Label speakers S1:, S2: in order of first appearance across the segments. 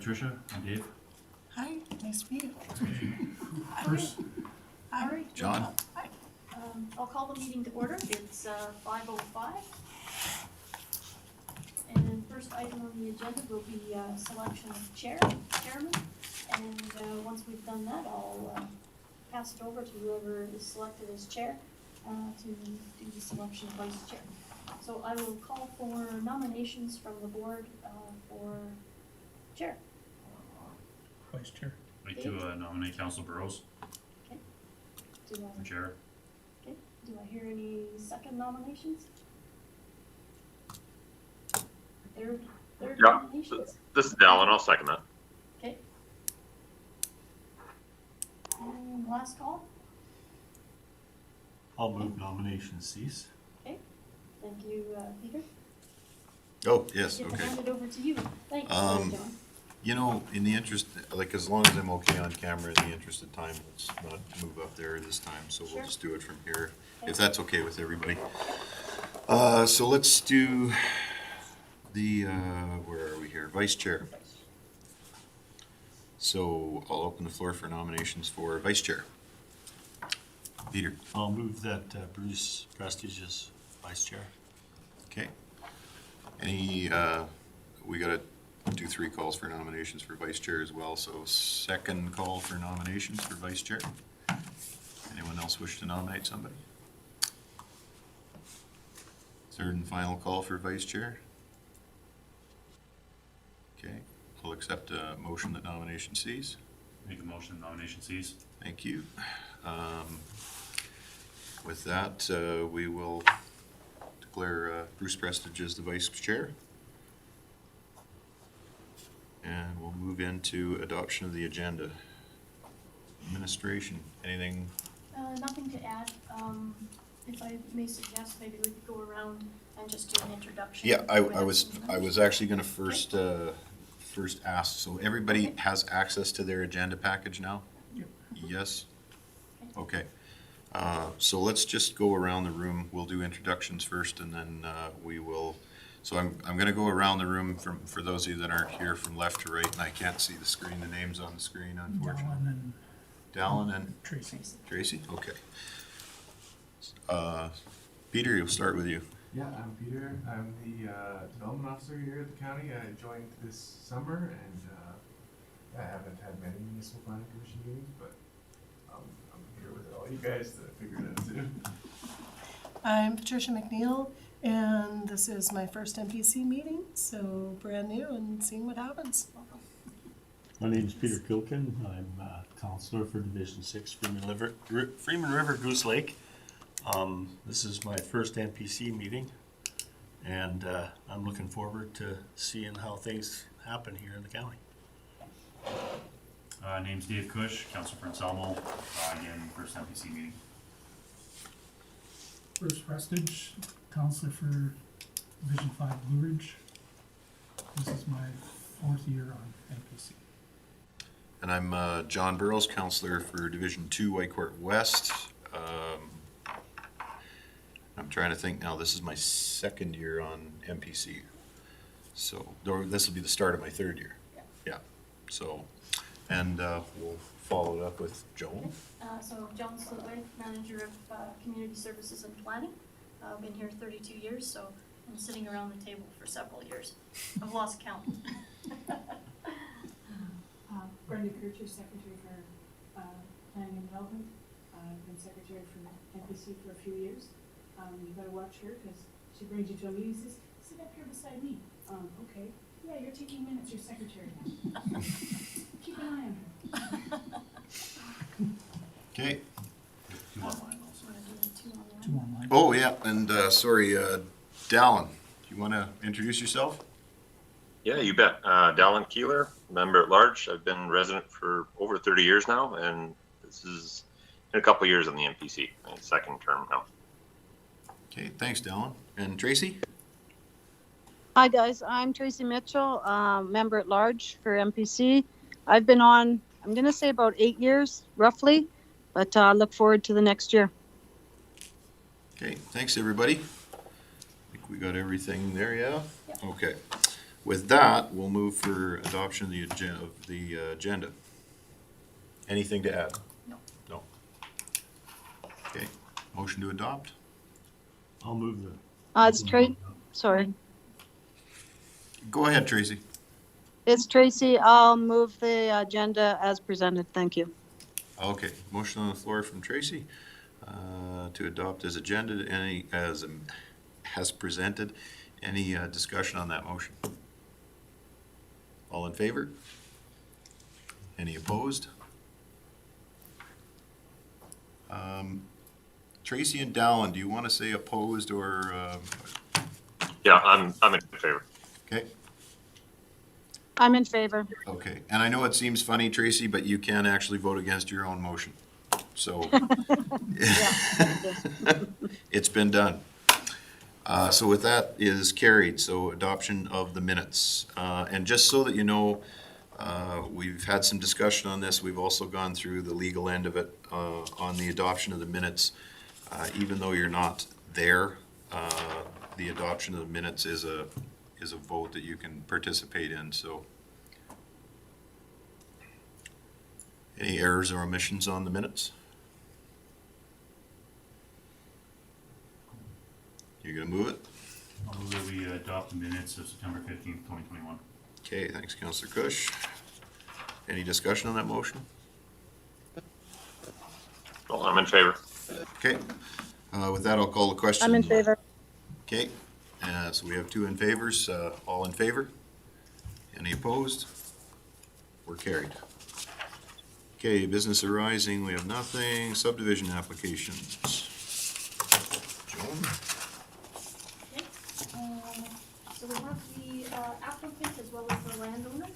S1: Patricia. I'm Dave.
S2: Hi, nice to meet you.
S3: First,
S2: Hi.
S4: John?
S2: Hi.
S5: I'll call the meeting to order. It's 5:05. And first item on the agenda will be selection of chairman. And once we've done that, I'll pass it over to whoever is selected as chair to do the selection of vice chair. So I will call for nominations from the board for chair.
S3: Vice Chair.
S1: I'd like to nominate Council Burrows
S5: Do
S1: for chair.
S5: I hear any second nominations? Third
S6: Yeah.
S5: nominations?
S6: This is Dallin. I'll second that.
S5: Okay. And last call?
S7: I'll move nomination cease.
S5: Thank you, Peter.
S4: Oh, yes,
S5: Get
S4: okay.
S5: handed over to you. Thanks,
S4: Um,
S5: John.
S4: You know, in the interest, like, as long as I'm okay on camera, in the interest of time, let's not move up there this time, so
S5: Sure.
S4: we'll just do it from here,
S5: Okay.
S4: if that's okay with everybody. So let's do the, where are we here? Vice Chair. So I'll open the floor for nominations for Vice Chair. Peter,
S7: I'll move that Bruce Prestige is vice chair.
S4: okay. Any, we gotta do 3 calls for nominations for Vice Chair as well, so second call for nominations for Vice Chair. Anyone else wish to nominate somebody? Third and final call for Vice Chair. Okay, I'll accept a motion that nomination cease.
S1: Make a motion nomination cease.
S4: Thank you. With that, we will declare Bruce Prestige as the Vice Chair. And we'll move into adoption of the agenda. Administration, anything?
S5: Nothing to add. If I may suggest, maybe we could go around and just do an introduction.
S4: Yeah,
S5: We have some
S4: I was actually gonna first ask, so everybody has access to their agenda package now?
S3: Yep.
S4: Yes? Okay. So let's just go around the room. We'll do introductions first, and then we will, so I'm gonna go around the room for those of you that aren't here from left to right, and I can't see the screen, the names on the screen, unfortunately.
S3: Dallin and
S4: Dallin and
S3: Tracy.
S4: Tracy? Okay. Peter, you'll start with you.
S8: Yeah, I'm Peter. I'm the development officer here at the county. I joined this summer, and I haven't had many municipal planning commission meetings, but I'm here with all you guys to figure it out too.
S2: I'm Patricia McNeil, and this is my first MPC meeting, so brand new and seeing what happens.
S7: My name's Peter Kilkin. I'm counselor for Division 6, Freeman River Goose Lake. This is my first NPC meeting, and I'm looking forward to seeing how things happen here in the county.
S1: Name's Dave Cush, Council for Anselmo. Again, first MPC meeting.
S3: Bruce Prestige, counselor for Division 5 Blue Ridge. This is my 4th year on NPC.
S4: And I'm John Burrows, counselor for Division 2 Whitecourt West. I'm trying to think now, this is my 2nd year on MPC. So this will be the start of my 3rd year. Yeah. So, and we'll follow it up with Joan.
S5: So John Slitway, manager of community services and planning. I've been here 32 years, so I'm sitting around the table for several years. I've lost count.
S9: Brenda Kircher, secretary for planning and development. I've been secretary for NPC for a few years. You better watch her because she brings you to a meeting and says, sit up here beside me. Okay. Yeah, you're taking minutes, you're secretary now. Keep an eye on her.
S4: Okay.
S1: Two online also.
S5: Want to do the 2 online?
S3: 2 online.
S4: Oh, yeah, and sorry, Dallin, do you want to introduce yourself?
S6: Yeah, you bet. Dallin Keeler, member at large. I've been resident for over 30 years now, and this is in a couple years on the MPC, my 2nd term now.
S4: Okay, thanks, Dallin. And Tracy?
S10: Hi guys, I'm Tracy Mitchell, member at large for MPC. I've been on, I'm going to say about 8 years roughly, but look forward to the next year.
S4: Okay, thanks, everybody. I think we got everything there, yeah?
S5: Yep.
S4: Okay. With that, we'll move for adoption of the agenda. Anything to add?
S5: No.
S4: No. Okay, motion to adopt?
S7: I'll move the.
S10: It's sorry,
S4: Go ahead, Tracy.
S10: it's Tracy. I'll move the agenda as presented. Thank you.
S4: Okay, motion on the floor from Tracy to adopt as agenda, as presented. Any discussion on that motion? All in favor? Any opposed? Tracy and Dallin, do you want to say opposed or,
S6: Yeah, I'm in favor.
S4: okay?
S10: I'm in favor.
S4: Okay, and I know it seems funny, Tracy, but you can actually vote against your own motion. So it's been done. So with that is carried, so adoption of the minutes. And just so that you know, we've had some discussion on this. We've also gone through the legal end of it on the adoption of the minutes. Even though you're not there, the adoption of the minutes is a vote that you can participate in, so. Any errors or omissions on the minutes? You're gonna move it?
S1: I'll move that we adopt the minutes of September 15th, 2021.
S4: Okay, thanks, Councillor Kush. Any discussion on that motion?
S6: Well, I'm in favor.
S4: Okay, with that, I'll call the question.
S10: I'm in favor.
S4: Okay, so we have two in favors, all in favor? Any opposed? We're carried. Okay, business arising, we have nothing. Subdivision applications. Joan?
S5: Okay, so we have the applicant as well as the landowner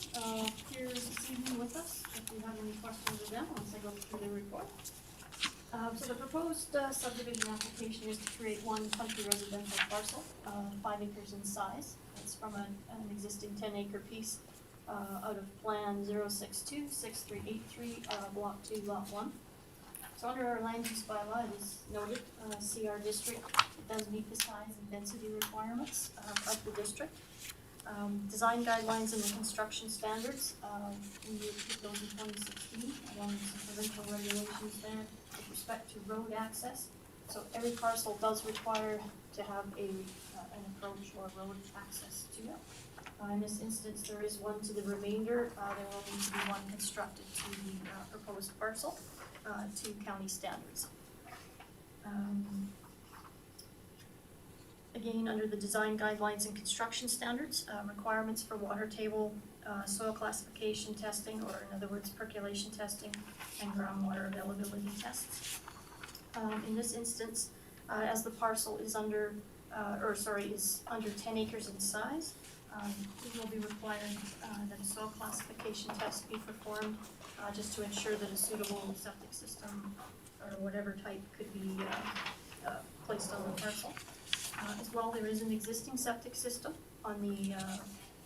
S5: here this evening with us. If you have any questions of them, once I go through the report. So the proposed subdivision application is to create one country residential parcel, 5 acres in size. It's from an existing 10-acre piece out of Plan 062-6383, Block 2, Lot 1. So under our land use bylaw, it is noted, CR district, it does meet the size and density requirements of the district. Design guidelines and the construction standards, we put those in 2016, along with some provincial regulations there with respect to road access. So every parcel does require to have an approach or road access to it. In this instance, there is one to the remainder. There will need to be one constructed to the proposed parcel to county standards. Again, under the design guidelines and construction standards, requirements for water table, soil classification testing, or in other words, percolation testing, and groundwater availability tests. In this instance, as the parcel is under 10 acres in size, it will be required that a soil classification test be performed just to ensure that a suitable septic system or whatever type could be placed on the parcel. As well, there is an existing septic system on the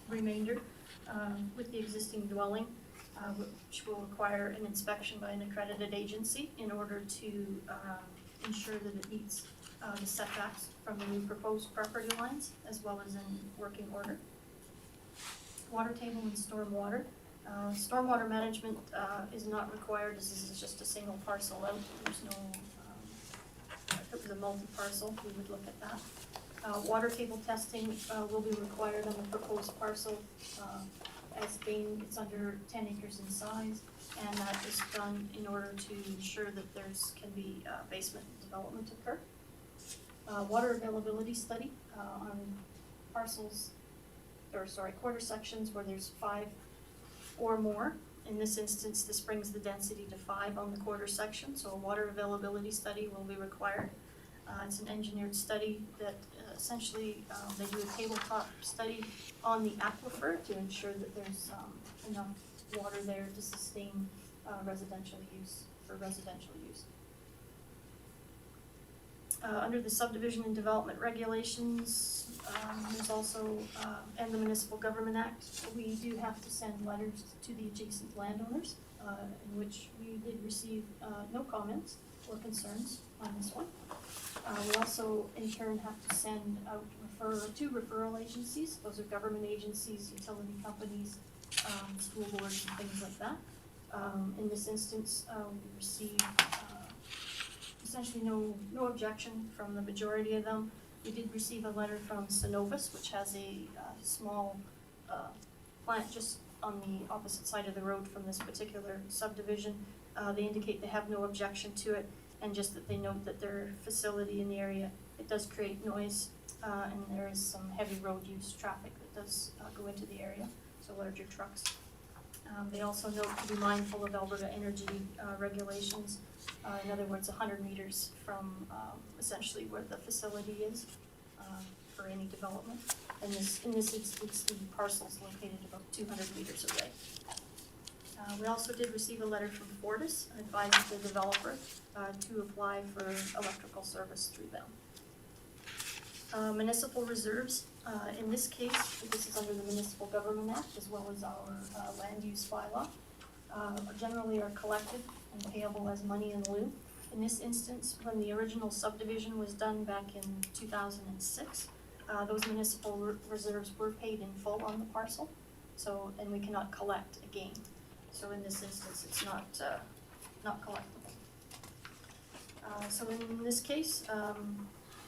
S5: remainder with the existing dwelling, which will require an inspection by an accredited agency in order to ensure that it meets the setbacks from the new proposed property lines, as well as in working order. Water table and stormwater. Stormwater management is not required, as this is just a single parcel out. There's no, if it was a multi-parcel, we would look at that. Water table testing will be required on the proposed parcel as being, it's under 10 acres in size, and that is done in order to ensure that can be basement development occur. Water availability study on parcels, quarter sections where there's 5 or more. In this instance, this brings the density to 5 on the quarter section, so a water availability study will be required. It's an engineered study that essentially they do a tabletop study on the aquifer to ensure that there's enough water there to sustain residential use. Under the subdivision and development regulations, there's also, and the Municipal Government Act, we do have to send letters to the adjacent landowners, in which we did receive no comments or concerns on this one. We also in turn have to send out two referral agencies. Those are government agencies, utility companies, school boards and things like that. In this instance, we received essentially no objection from the majority of them. We did receive a letter from Synovus, which has a small plant just on the opposite side of the road from this particular subdivision. They indicate they have no objection to it, and just that they note that their facility in the area, it does create noise, and there is some heavy road use traffic that does go into the area, so larger trucks. They also note to be mindful of Alberta energy regulations. In other words, 100 meters from essentially where the facility is for any development. And in this instance, the parcel is located about 200 meters away. We also did receive a letter from Fortis advising the developer to apply for electrical service through them. Municipal reserves, in this case, this is under the Municipal Government Act as well as our land use bylaw, generally are collected and payable as money in lieu. In this instance, when the original subdivision was done back in 2006, those municipal reserves were paid in full on the parcel, and we cannot collect again. So in this instance, it's not collectible. So in this case,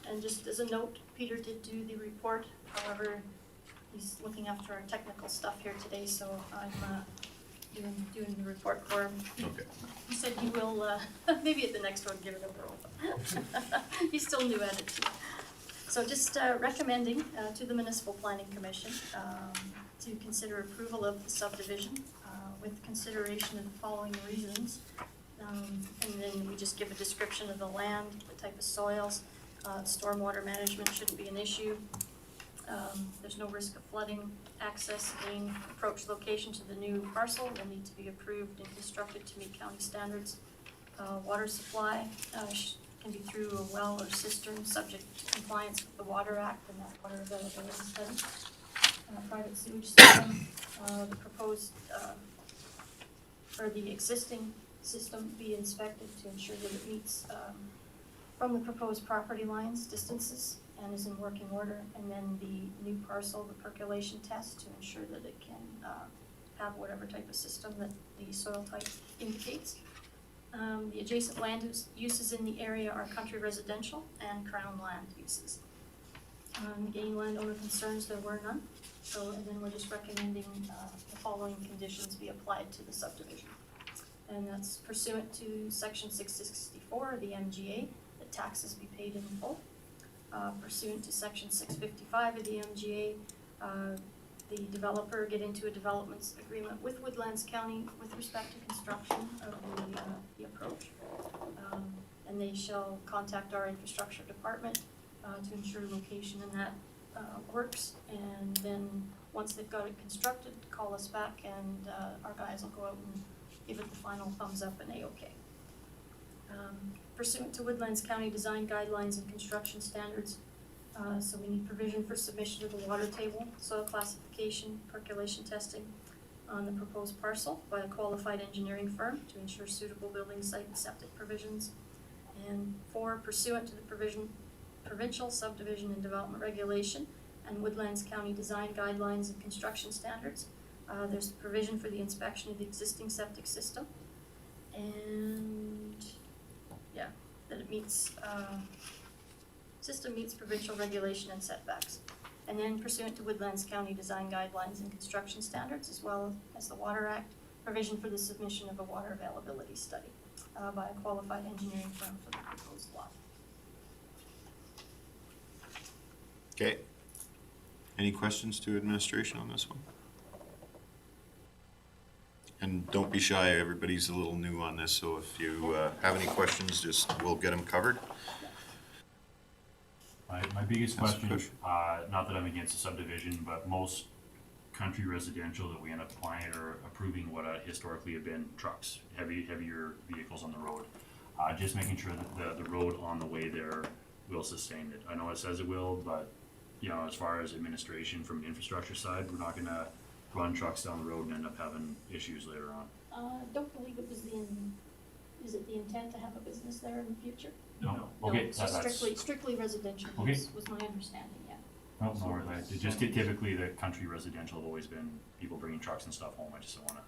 S5: and just as a note, Peter did do the report. However, he's looking after our technical stuff here today, so I'm doing the report for him.
S4: Okay.
S5: He said he will, maybe at the next one, give it a whirl. He's still new at it too. So just recommending to the Municipal Planning Commission to consider approval of the subdivision with consideration of the following reasons. And then we just give a description of the land, the type of soils. Stormwater management shouldn't be an issue. There's no risk of flooding. Access, gain, approach location to the new parcel will need to be approved and constructed to meet county standards. Water supply can be through a well or cistern, subject to compliance with the Water Act and that water availability study. Private sewage system, the proposed or the existing system be inspected to ensure that it meets from the proposed property lines, distances, and is in working order. And then the new parcel, the percolation test, to ensure that it can have whatever type of system that the soil type indicates. The adjacent land uses in the area are country residential and crown land uses. Again, landowner concerns, there were none. So, and then we're just recommending the following conditions be applied to the subdivision. And that's pursuant to section 664 of the MGA, that taxes be paid in full. Pursuant to section 655 of the MGA, the developer get into a development agreement with Woodlands County with respect to construction of the approach. And they shall contact our infrastructure department to ensure location in that works. And then once they've got it constructed, call us back and our guys will go out and give it the final thumbs up and A-OK. Pursuant to Woodlands County design guidelines and construction standards, so we need provision for submission of the water table, soil classification, percolation testing on the proposed parcel by a qualified engineering firm to ensure suitable building site and septic provisions. And 4, pursuant to the provincial subdivision and development regulation and Woodlands County design guidelines and construction standards, there's provision for the inspection of the existing septic system, and yeah, that it meets, system meets provincial regulation and setbacks. And then pursuant to Woodlands County design guidelines and construction standards, as well as the Water Act, provision for the submission of a water availability study by a qualified engineering firm for the proposed lot.
S4: Okay. Any questions to administration on this one? And don't be shy, everybody's a little new on this, so if you have any questions, we'll get them covered.
S1: My biggest
S4: That's a
S1: question, not that I'm against the subdivision, but most country residential that we end up applying or approving what historically have been trucks, heavier vehicles on the road. Just making sure that the road on the way there will sustain it. I know it says it will, but you know, as far as administration from the infrastructure side, we're not gonna run trucks down the road and end up having issues later on.
S5: Don't believe it was in Is it the intent to have a business there in the future?
S1: No,
S5: No,
S1: okay,
S5: so
S1: that's,
S5: strictly residential
S1: Okay.
S5: was my understanding, yeah.
S1: no, no worries. It just typically the country residential have always been people bringing trucks and stuff home. I just don't wanna.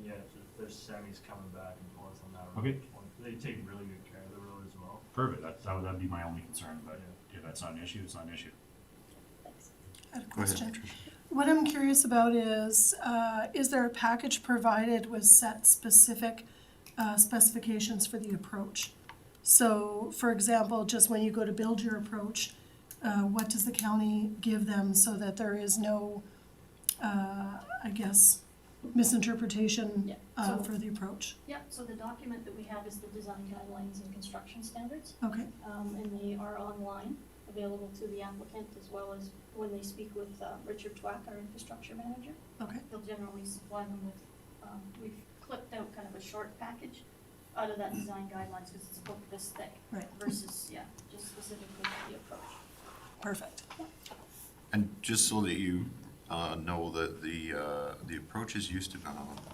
S11: Yeah, there's semis coming back and forth on that
S1: Okay.
S11: road. They take really good care of the road as well.
S1: Perfect, that'd be my only concern, but if that's not an issue, it's not an issue.
S5: Thanks.
S2: I had a
S4: Go ahead,
S2: question.
S4: Patricia.
S2: What I'm curious about is there a package provided with set specific specifications for the approach? So, for example, just when you go to build your approach, what does the county give them so that there is no, I guess, misinterpretation
S5: Yeah, so-
S2: for the approach?
S5: Yeah, so the document that we have is the design guidelines and construction standards,
S2: Okay,
S5: and they are online, available to the applicant as well as when they speak with Richard Twack, our infrastructure manager.
S2: okay,
S5: They'll generally supply them with, we've clipped out kind of a short package out of that design guidelines, because it's a book this thick.
S2: Right.
S5: Versus, yeah, just specifically for the approach.
S2: perfect.
S4: And just so that you know, the approaches used to,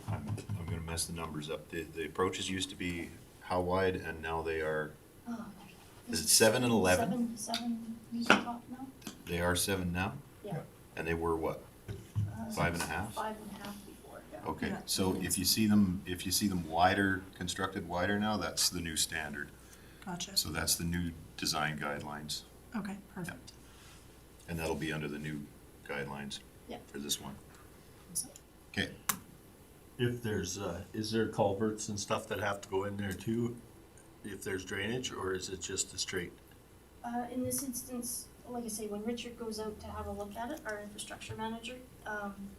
S4: I'm gonna mess the numbers up. The approaches used to be how wide, and now they are,
S5: Oh,
S4: is it 7 and 11?
S5: Seven meter top now?
S4: They are 7 now?
S5: Yeah.
S4: And they were what? 5.5?
S5: 5.5 before, yeah.
S4: Okay,
S2: Yeah.
S4: so if you see them wider, constructed wider now, that's the new standard.
S2: Gotcha.
S4: So that's the new design guidelines,
S2: Okay, perfect.
S4: and that'll be under the new guidelines
S5: Yeah.
S4: for this one. Okay,
S7: If there's, is there culverts and stuff that have to go in there too? If there's drainage, or is it just a straight?
S5: In this instance, like I say, when Richard goes out to have a look at it, our infrastructure manager,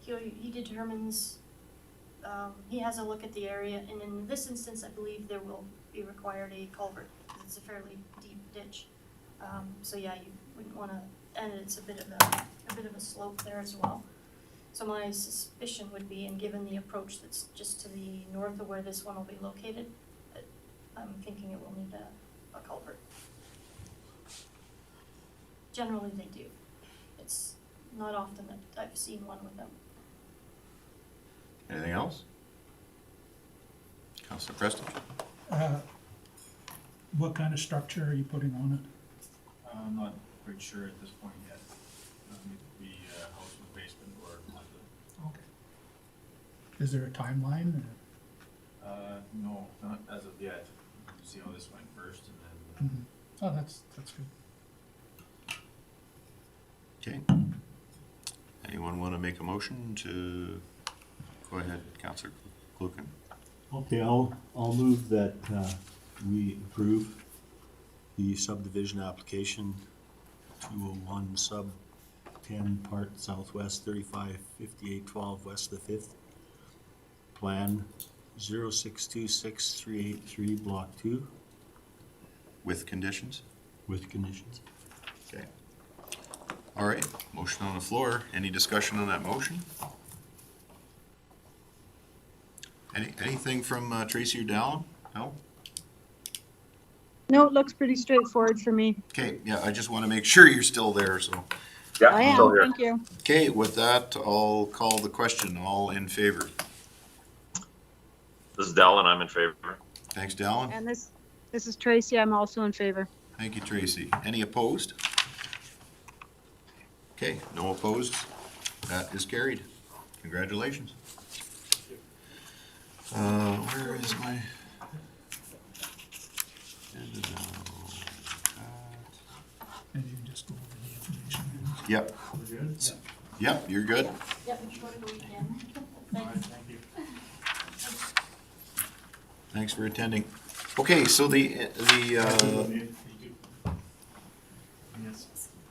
S5: he determines, he has a look at the area, and in this instance, I believe there will be required a culvert, because it's a fairly deep ditch. So yeah, you wouldn't wanna, and it's a bit of a slope there as well. So my suspicion would be, and given the approach that's just to the north of where this one will be located, I'm thinking it will need a culvert. Generally, they do. It's not often that I've seen one with them.
S4: anything else? Councilor Preston?
S3: What kind of structure are you putting on it?
S11: I'm not quite sure at this point yet. It could be a house with basement or like
S3: Okay. Is there a timeline?
S11: no, not as of yet. See how this went first and then.
S3: Oh, that's good.
S4: Okay. Anyone want to make a motion to, go ahead, Councilor Clukin.
S7: Okay, I'll move that, we approve the subdivision application 201 sub 10 part southwest 355812 west of the 5th. Plan 0626383 block 2
S4: With conditions?
S7: with conditions.
S4: Okay. All right, motion on the floor. Any discussion on that motion? Anything from Tracy or Dallin? No?
S10: No, it looks pretty straightforward for me.
S4: Okay, yeah, I just want to make sure you're still there, so.
S6: Yeah,
S10: I
S6: I'm still
S10: am,
S6: here.
S10: thank you.
S4: Okay, with that, I'll call the question. All in favor?
S6: This is Dallin, I'm in favor.
S4: Thanks, Dallin.
S10: And this is Tracy, I'm also in favor.
S4: Thank you, Tracy. Any opposed? Okay, no opposed. That is carried. Congratulations. Where is my?
S3: And you can just go over the information.
S4: Yep,
S11: We're good?
S4: yep, you're good.
S5: Yep, if you wanna go again. Thanks.
S11: Thank you.
S4: Thanks for attending. Okay, so
S11: Yes.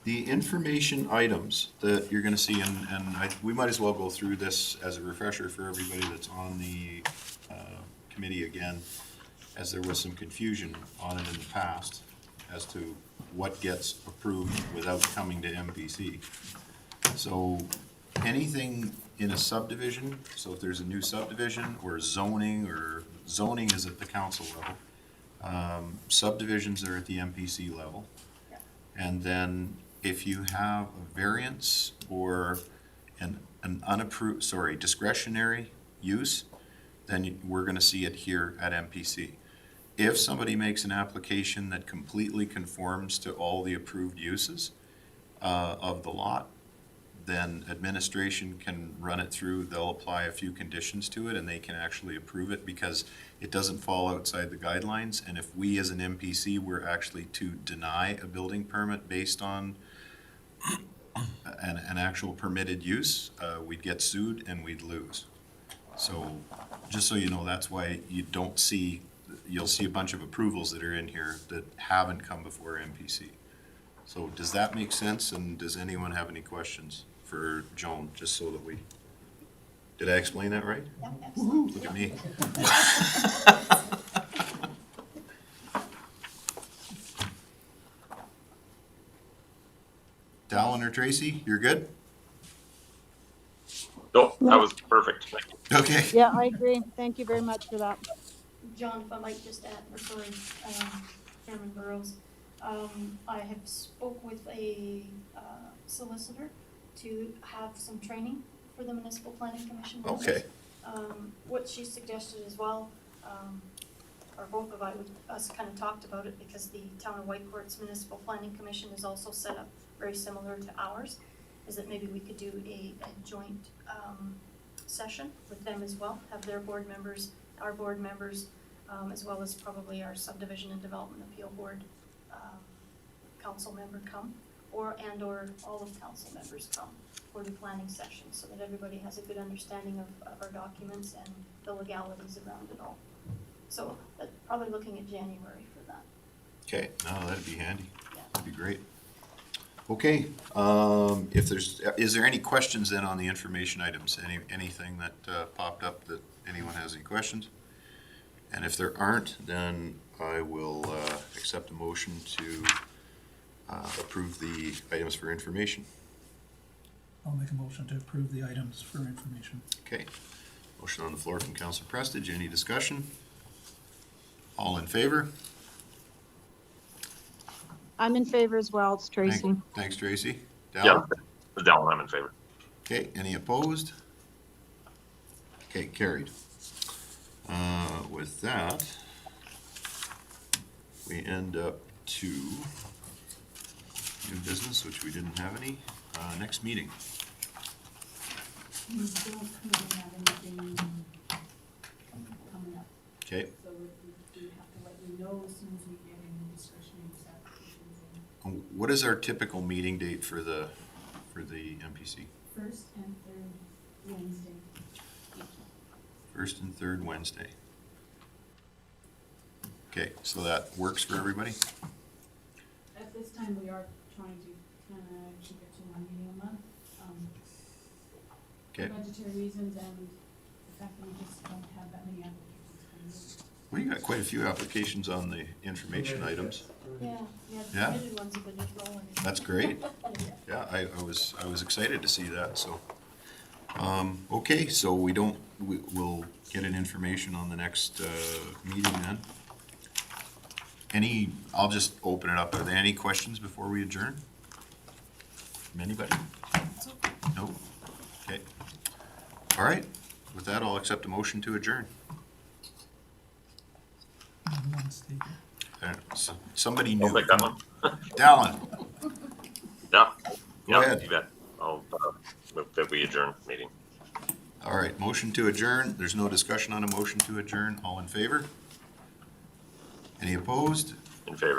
S4: the information items that you're gonna see, and we might as well go through this as a refresher for everybody that's on the committee again, as there was some confusion on it in the past as to what gets approved without coming to MPC. So anything in a subdivision, so if there's a new subdivision or zoning is at the council level. Subdivisions are at the MPC level.
S5: Yeah.
S4: And then if you have a variance or an discretionary use, then we're gonna see it here at MPC. if somebody makes an application that completely conforms to all the approved uses of the lot, then administration can run it through, they'll apply a few conditions to it, and they can actually approve it because it doesn't fall outside the guidelines. And if we as an MPC were actually to deny a building permit based on an actual permitted use, we'd get sued and we'd lose. So, just so you know, that's why you don't see, you'll see a bunch of approvals that are in here that haven't come before MPC. So does that make sense, and does anyone have any questions for Joan, just so that we, did I explain that right?
S5: Yeah, excellent.
S4: Look at me. Dallin or Tracy, you're good?
S6: No, that was perfect. Thank you.
S4: Okay.
S10: Yeah, I agree. Thank you very much for that.
S5: John, if I might just add, or sorry, Chairman Burrows, I have spoke with a solicitor to have some training for the Municipal Planning Commission members.
S4: Okay.
S5: What she suggested as well, or both of us kind of talked about it, because the Town of Whitecourt's Municipal Planning Commission is also set up very similar to ours, is that maybe we could do a joint session with them as well, have their board members, our board members, as well as probably our Subdivision and Development Appeal Board council member come, or all of council members come for the planning session, so that everybody has a good understanding of our documents and the legalities around it all. So probably looking at January for that.
S4: Okay, no, that'd be handy.
S5: Yeah.
S4: That'd be great. Okay, is there any questions then on the information items? Anything that popped up that anyone has any questions? And if there aren't, then I will accept a motion to approve the items for information.
S3: I'll make a motion to approve the items for information.
S4: Okay, motion on the floor from Councilor Prestige. Any discussion? All in favor?
S10: I'm in favor as well. It's Tracy.
S4: Thanks, Tracy.
S6: Yeah,
S4: Dallin?
S6: Dallin, I'm in favor.
S4: Okay, any opposed? Okay, carried. With that, we end up to new business, which we didn't have any. Next meeting.
S9: We don't currently have anything coming up,
S4: Okay,
S9: so we have to let you know as soon as we get any discretionary applications in.
S4: what is our typical meeting date for the MPC?
S9: First and third Wednesday.
S4: First and third Wednesday. Okay, so that works for everybody?
S9: At this time, we are trying to kind of keep it to one meeting a month.
S4: Okay.
S9: For budgetary reasons and the fact that we just don't have that many applications coming in.
S4: Well, you got quite a few applications on the information items.
S5: Yeah, the
S4: Yeah.
S5: committed ones have been just rolling.
S4: That's great. Yeah, I was excited to see that, so. Okay, so we'll get an information on the next, meeting then. I'll just open it up. Are there any questions before we adjourn? From anybody? No? Okay. All right, with that, I'll accept a motion to adjourn.
S3: One statement.
S4: Somebody new.
S6: I'll make that one.
S4: Dallin,
S6: Yeah.
S4: Go
S6: Yeah,
S4: ahead.
S6: you bet. I'll move that we adjourn meeting.
S4: all right, motion to adjourn. There's no discussion on a motion to adjourn. All in favor? Any opposed?
S6: In favor.